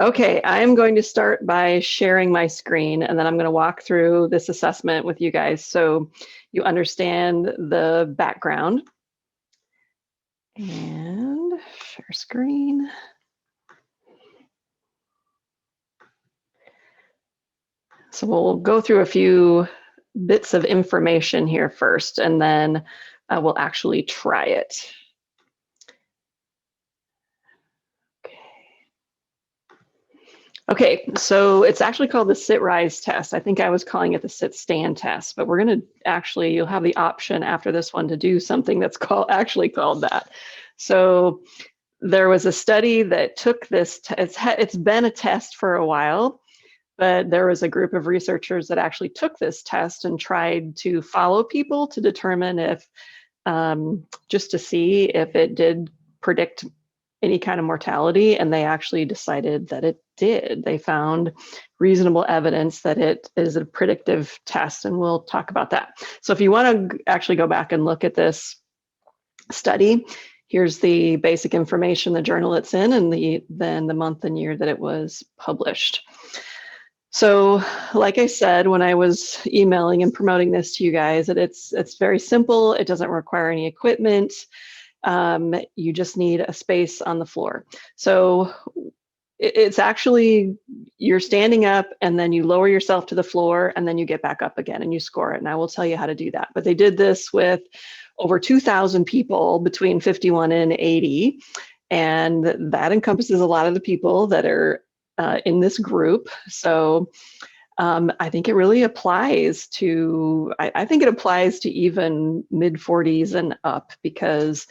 Okay, I am going to start by sharing my screen, and then I'm going to walk through this assessment with you guys so you understand the background. And share screen. So we'll go through a few bits of information here first, and then we'll actually try it. Okay, so it's actually called the sit-rise test. I think I was calling it the sit-stand test, but we're going to actually, you'll have the option after this one to do something that's actually called that. So there was a study that took this, it's been a test for a while, but there was a group of researchers that actually took this test and tried to follow people to determine if, just to see if it did predict any kind of mortality, and they actually decided that it did. They found reasonable evidence that it is a predictive test, and we'll talk about that. So if you want to actually go back and look at this study, here's the basic information, the journal it's in, and then the month and year that it was published. So like I said, when I was emailing and promoting this to you guys, it's very simple. It doesn't require any equipment. You just need a space on the floor. So it's actually, you're standing up and then you lower yourself to the floor and then you get back up again and you score it. And I will tell you how to do that. But they did this with over 2,000 people between 51 and 80. And that encompasses a lot of the people that are in this group. So I think it really applies to, I think it applies to even mid 40s and up, because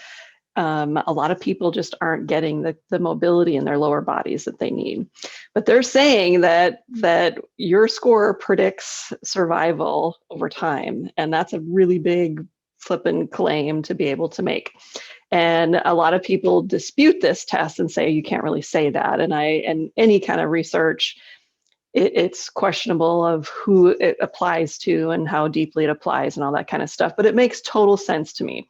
a lot of people just aren't getting the mobility in their lower bodies that they need. But they're saying that your score predicts survival over time. And that's a really big flippin' claim to be able to make. And a lot of people dispute this test and say you can't really say that. And any kind of research, it's questionable of who it applies to and how deeply it applies and all that kind of stuff, but it makes total sense to me.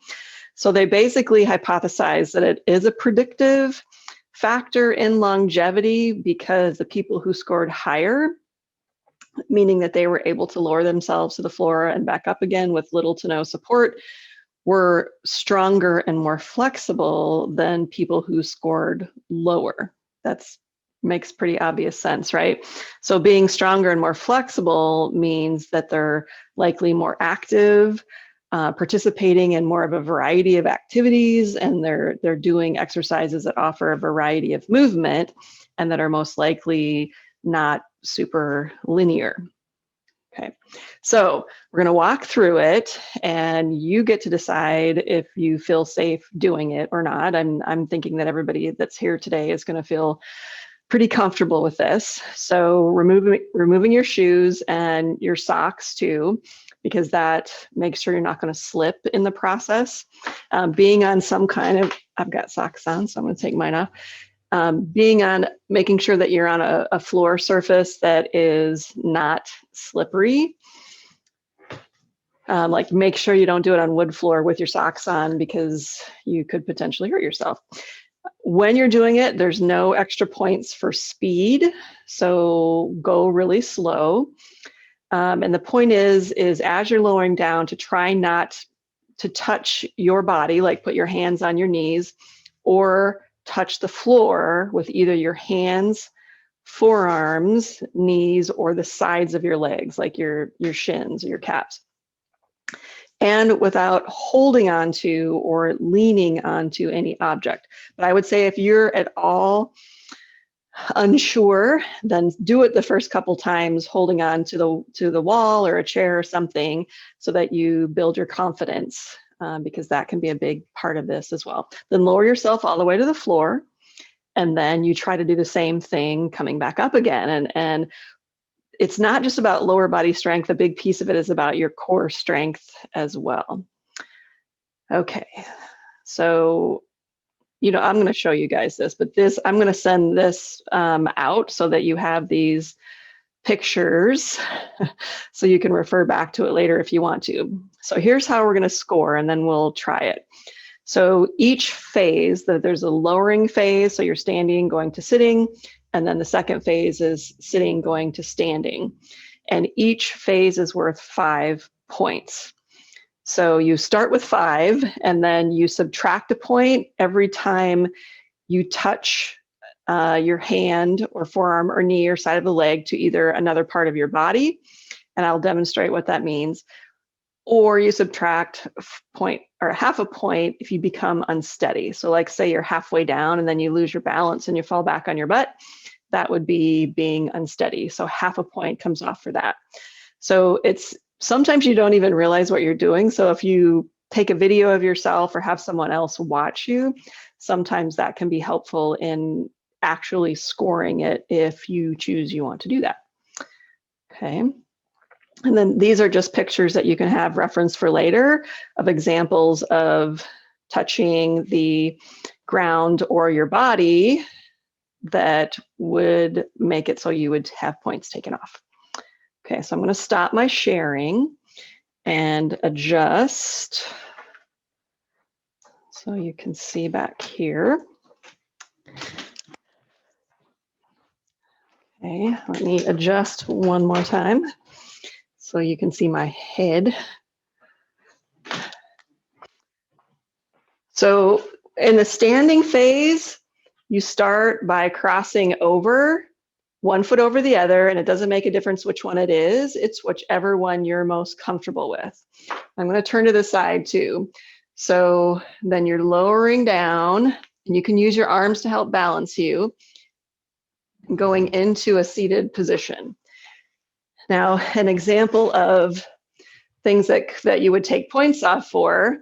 So they basically hypothesize that it is a predictive factor in longevity because the people who scored higher, meaning that they were able to lower themselves to the floor and back up again with little to no support, were stronger and more flexible than people who scored lower. That's makes pretty obvious sense, right? So being stronger and more flexible means that they're likely more active, participating in more of a variety of activities, and they're doing exercises that offer a variety of movement and that are most likely not super linear. Okay, so we're going to walk through it and you get to decide if you feel safe doing it or not. I'm thinking that everybody that's here today is going to feel pretty comfortable with this. So removing your shoes and your socks too, because that makes sure you're not going to slip in the process. Being on some kind of, I've got socks on, so I'm going to take mine off. Making sure that you're on a floor surface that is not slippery. Like make sure you don't do it on wood floor with your socks on, because you could potentially hurt yourself. When you're doing it, there's no extra points for speed, so go really slow. And the point is as you're lowering down, to try not to touch your body, like put your hands on your knees or touch the floor with either your hands, forearms, knees, or the sides of your legs, like your shins or your calves. And without holding onto or leaning onto any object. But I would say if you're at all unsure, then do it the first couple times holding on to the wall or a chair or something, so that you build your confidence, because that can be a big part of this as well. Then lower yourself all the way to the floor, and then you try to do the same thing coming back up again. And it's not just about lower body strength. A big piece of it is about your core strength as well. Okay, so, I'm going to show you guys this, but I'm going to send this out so that you have these pictures so you can refer back to it later if you want to. So here's how we're going to score, and then we'll try it. So each phase, there's a lowering phase, so you're standing, going to sitting, And then the second phase is sitting going to standing. And each phase is worth 5 points. So you start with 5, and then you subtract a point every time you touch your hand or forearm or knee or side of the leg to either another part of your body, and I'll demonstrate what that means, or you subtract a point or half a point if you become unsteady. So like say you're halfway down and then you lose your balance and you fall back on your butt, that would be being unsteady. So half a point comes off for that. So it's sometimes you don't even realize what you're doing. So if you take a video of yourself or have someone else watch you, sometimes that can be helpful in actually scoring it if you choose you want to do that. Okay. And then these are just pictures that you can have reference for later of examples of touching the ground or your body that would make it so you would have points taken off. Okay, so I'm going to stop my sharing and adjust so you can see back here. Okay, let me adjust one more time so you can see my head. So in the standing phase, you start by crossing over, one foot over the other, and it doesn't make a difference which one it is. It's whichever one you're most comfortable with. I'm going to turn to the side too. So then you're lowering down, and you can use your arms to help balance you, going into a seated position. Now, an example of things that you would take points off for,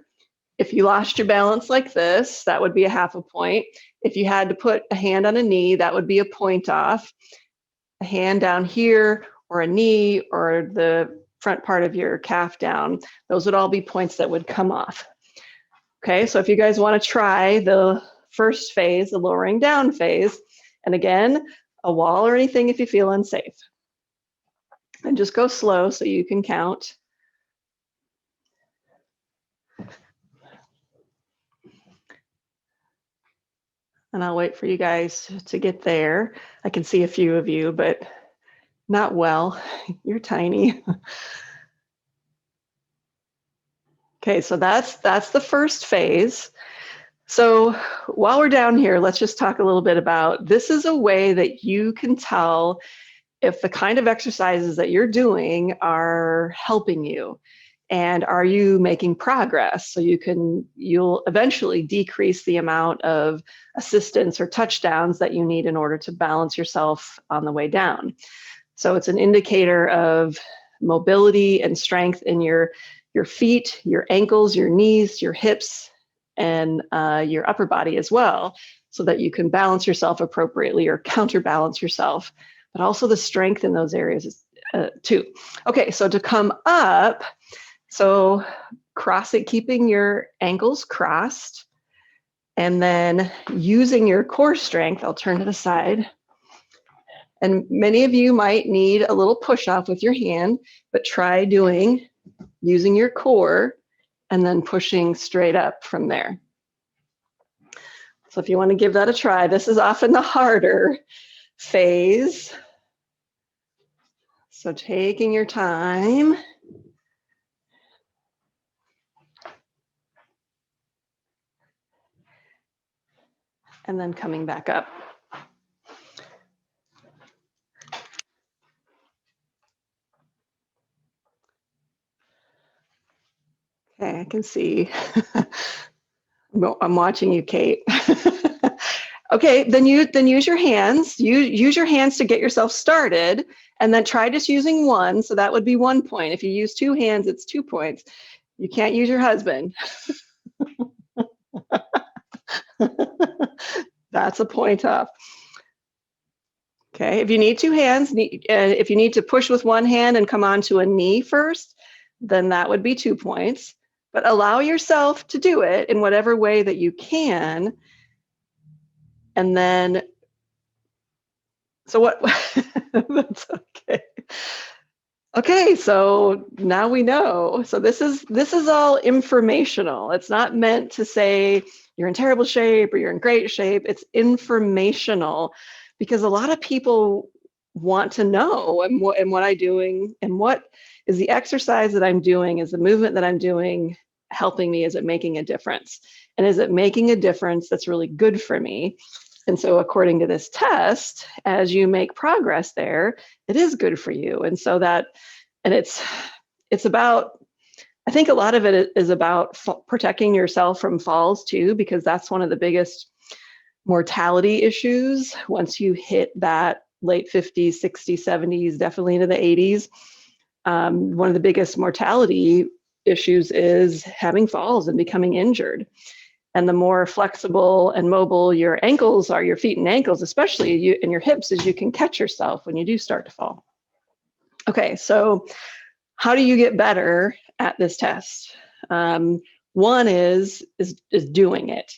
if you lost your balance like this, that would be a half a point. If you had to put a hand on a knee, that would be a point off. A hand down here, or a knee, or the front part of your calf down, those would all be points that would come off. Okay, so if you guys want to try the first phase, the lowering down phase, and again, a wall or anything if you feel unsafe. And just go slow so you can count. And I'll wait for you guys to get there. I can see a few of you, but not well. You're tiny. Okay, so that's the first phase. So while we're down here, let's just talk a little bit about, this is a way that you can tell if the kind of exercises that you're doing are helping you. And are you making progress? So you'll eventually decrease the amount of assistance or touchdowns that you need in order to balance yourself on the way down. So it's an indicator of mobility and strength in your feet, your ankles, your knees, your hips, and your upper body as well, so that you can balance yourself appropriately or counterbalance yourself, but also the strength in those areas too. Okay, so to come up, so keeping your ankles crossed, and then using your core strength, I'll turn to the side. And many of you might need a little push off with your hand, but try using your core and then pushing straight up from there. So if you want to give that a try, this is often the harder phase. So taking your time. And then coming back up. Okay, I can see. I'm watching you, Kate. Okay, then use your hands. Use your hands to get yourself started, and then try just using one. So that would be 1 point. If you use 2 hands, it's 2 points. You can't use your husband. That's a point off. Okay, if you need 2 hands, if you need to push with one hand and come onto a knee first, then that would be 2 points. But allow yourself to do it in whatever way that you can. And then, so what, that's okay. Okay, so now we know. So this is all informational. It's not meant to say you're in terrible shape or you're in great shape. It's informational because a lot of people want to know, and what I'm doing, and what is the exercise that I'm doing, is the movement that I'm doing helping me? Is it making a difference? And is it making a difference that's really good for me? And so according to this test, as you make progress there, it is good for you. And so that, and it's about, I think a lot of it is about protecting yourself from falls too, because that's one of the biggest mortality issues once you hit that late 50s, 60s, 70s, definitely into the 80s. One of the biggest mortality issues is having falls and becoming injured. And the more flexible and mobile your ankles are, your feet and ankles, especially you and your hips, is you can catch yourself when you do start to fall. Okay, so how do you get better at this test? One is doing it.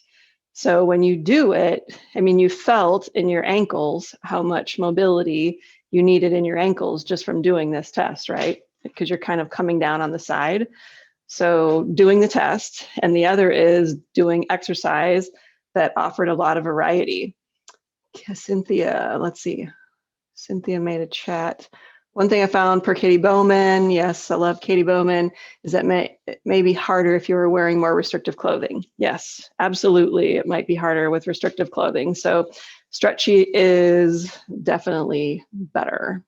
So when you do it, I mean, you felt in your ankles how much mobility you needed in your ankles just from doing this test, right? Because you're kind of coming down on the side. So doing the test, and the other is doing exercise that offered a lot of variety. Cynthia, let's see. Cynthia made a chat. One thing I found per Katie Bowman, yes, I love Katie Bowman, is that it may be harder if you were wearing more restrictive clothing. Yes, absolutely, it might be harder with restrictive clothing. So stretchy is definitely better.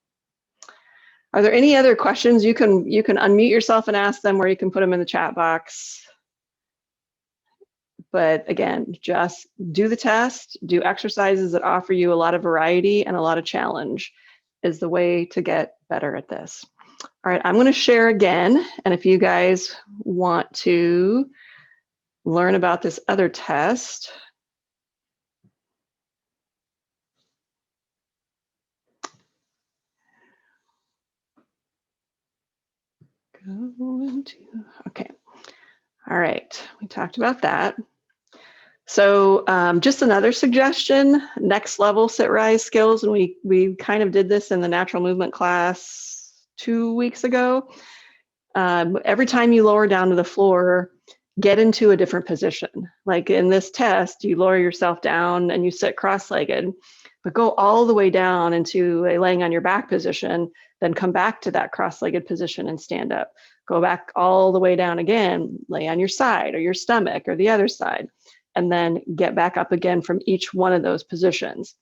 Are there any other questions? You can unmute yourself and ask them, or you can put them in the chat box. But again, just do the test, do exercises that offer you a lot of variety and a lot of challenge is the way to get better at this. All right, I'm going to share again. And if you guys want to learn about this other test, okay. All right, we talked about that. So just another suggestion, next level sit rise skills, and we kind of did this in the natural movement class 2 weeks ago. Every time you lower down to the floor, get into a different position. Like in this test, you lower yourself down and you sit cross-legged, but go all the way down into a laying on your back position, then come back to that cross-legged position and stand up. Go back all the way down again, lay on your side or your stomach or the other side, and then get back up again from each one of those positions.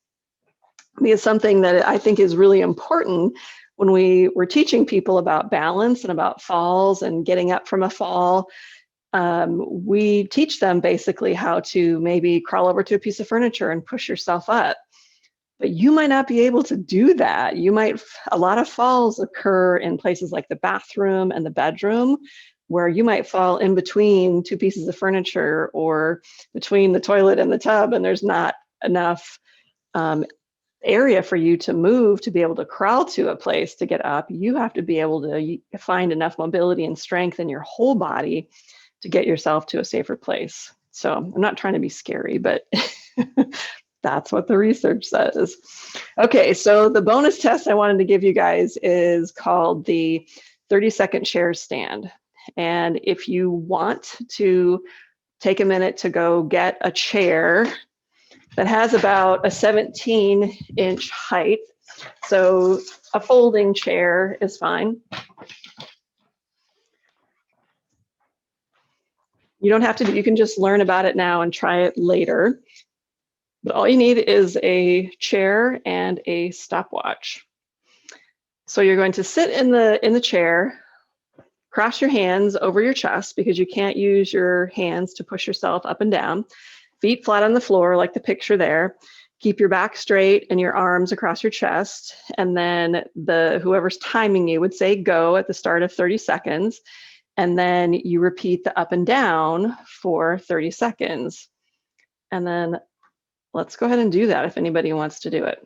Because something that I think is really important when we're teaching people about balance and about falls and getting up from a fall, we teach them basically how to maybe crawl over to a piece of furniture and push yourself up. But you might not be able to do that. A lot of falls occur in places like the bathroom and the bedroom, where you might fall in between two pieces of furniture or between the toilet and the tub, and there's not enough area for you to move to be able to crawl to a place to get up. You have to be able to find enough mobility and strength in your whole body to get yourself to a safer place. So I'm not trying to be scary, but that's what the research says. Okay, so the bonus test I wanted to give you guys is called the 30-second chair stand. And if you want to take a minute to go get a chair that has about a 17-inch height, so a folding chair is fine. You don't have to, you can just learn about it now and try it later. But all you need is a chair and a stopwatch. So you're going to sit in the chair, cross your hands over your chest because you can't use your hands to push yourself up and down. Feet flat on the floor like the picture there. Keep your back straight and your arms across your chest. And then whoever's timing you would say go at the start of 30 seconds. And then you repeat the up and down for 30 seconds. And then let's go ahead and do that if anybody wants to do it.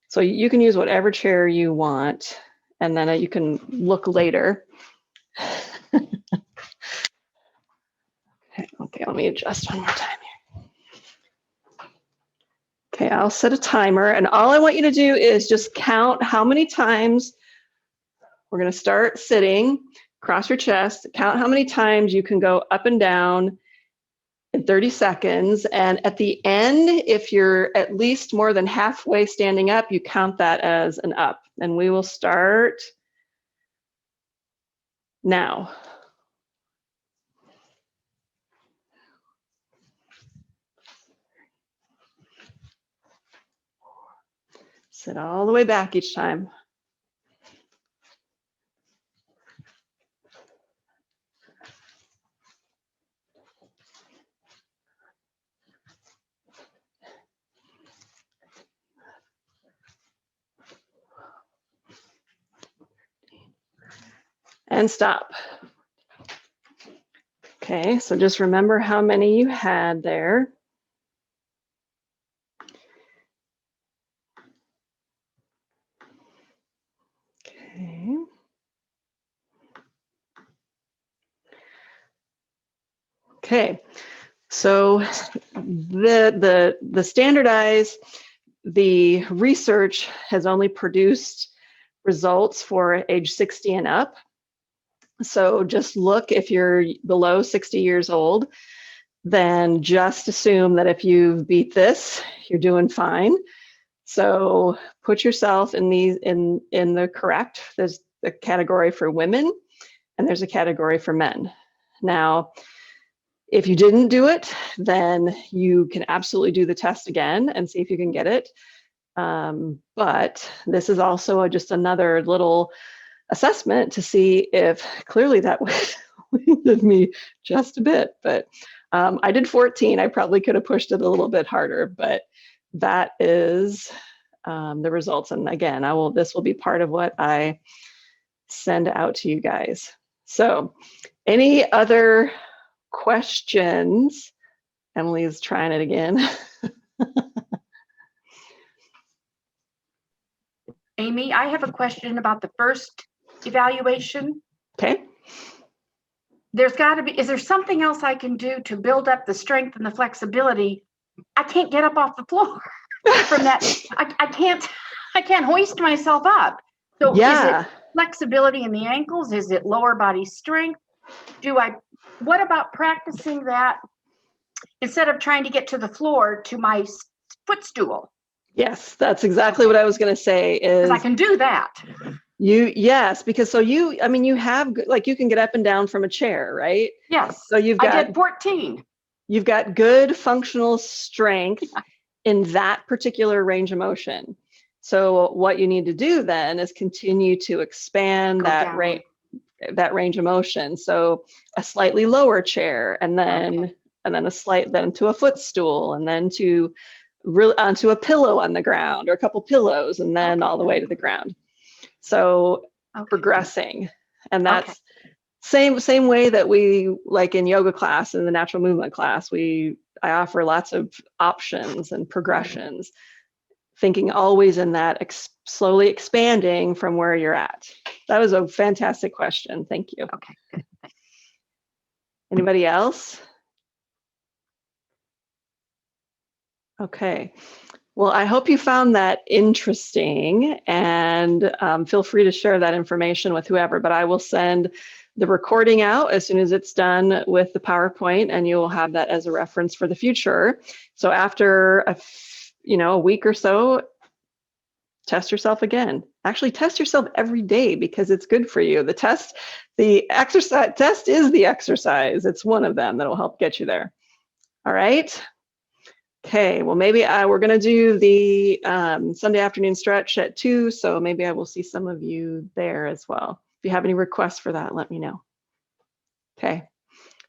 So you can use whatever chair you want, and then you can look later. Okay, let me adjust one more time here. Okay, I'll set a timer, and all I want you to do is just count how many times. We're going to start sitting, cross your chest, count how many times you can go up and down in 30 seconds. And at the end, if you're at least more than halfway standing up, you count that as an up. And we will start now. Sit all the way back each time. And stop. Okay, so just remember how many you had there. Okay. Okay, so the standardized, the research has only produced results for age 60 and up. So just look, if you're below 60 years old, then just assume that if you beat this, you're doing fine. So put yourself in these in the correct. There's a category for women and there's a category for men. Now, if you didn't do it, then you can absolutely do the test again and see if you can get it. But this is also just another little assessment to see if clearly that winded me just a bit. But I did 14. I probably could have pushed it a little bit harder, but that is the results. And again, this will be part of what I send out to you guys. So any other questions? Emily is trying it again. Amy, I have a question about the first evaluation. Okay. There's got to be, is there something else I can do to build up the strength and the flexibility? I can't get up off the floor from that. I can't hoist myself up. So yeah. Is it flexibility in the ankles? Is it lower body strength? What about practicing that instead of trying to get to the floor to my footstool? Yes, that's exactly what I was going to say. Is I can do that. Yes, because so you have, like, you can get up and down from a chair, right? Yes. So I did 14. You've got good functional strength in that particular range of motion. So what you need to do then is continue to expand that range of motion. So a slightly lower chair, and then then to a footstool, and then onto a pillow on the ground, or a couple pillows, and then all the way to the ground. So progressing, and that's same way that we, like in yoga class and the natural movement class, I offer lots of options and progressions, thinking always in that slowly expanding from where you're at. That was a fantastic question. Thank you. Okay, good. Anybody else? Okay. Well, I hope you found that interesting, and feel free to share that information with whoever, but I will send the recording out as soon as it's done with the PowerPoint, and you will have that as a reference for the future. So after a week or so, test yourself again. Actually, test yourself every day, because it's good for you. The exercise test is the exercise. It's one of them that will help get you there. All right. Okay, well, maybe we're going to do the Sunday afternoon stretch at 2, so maybe I will see some of you there as well. If you have any requests for that, let me know. Okay,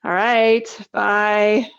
all right, bye.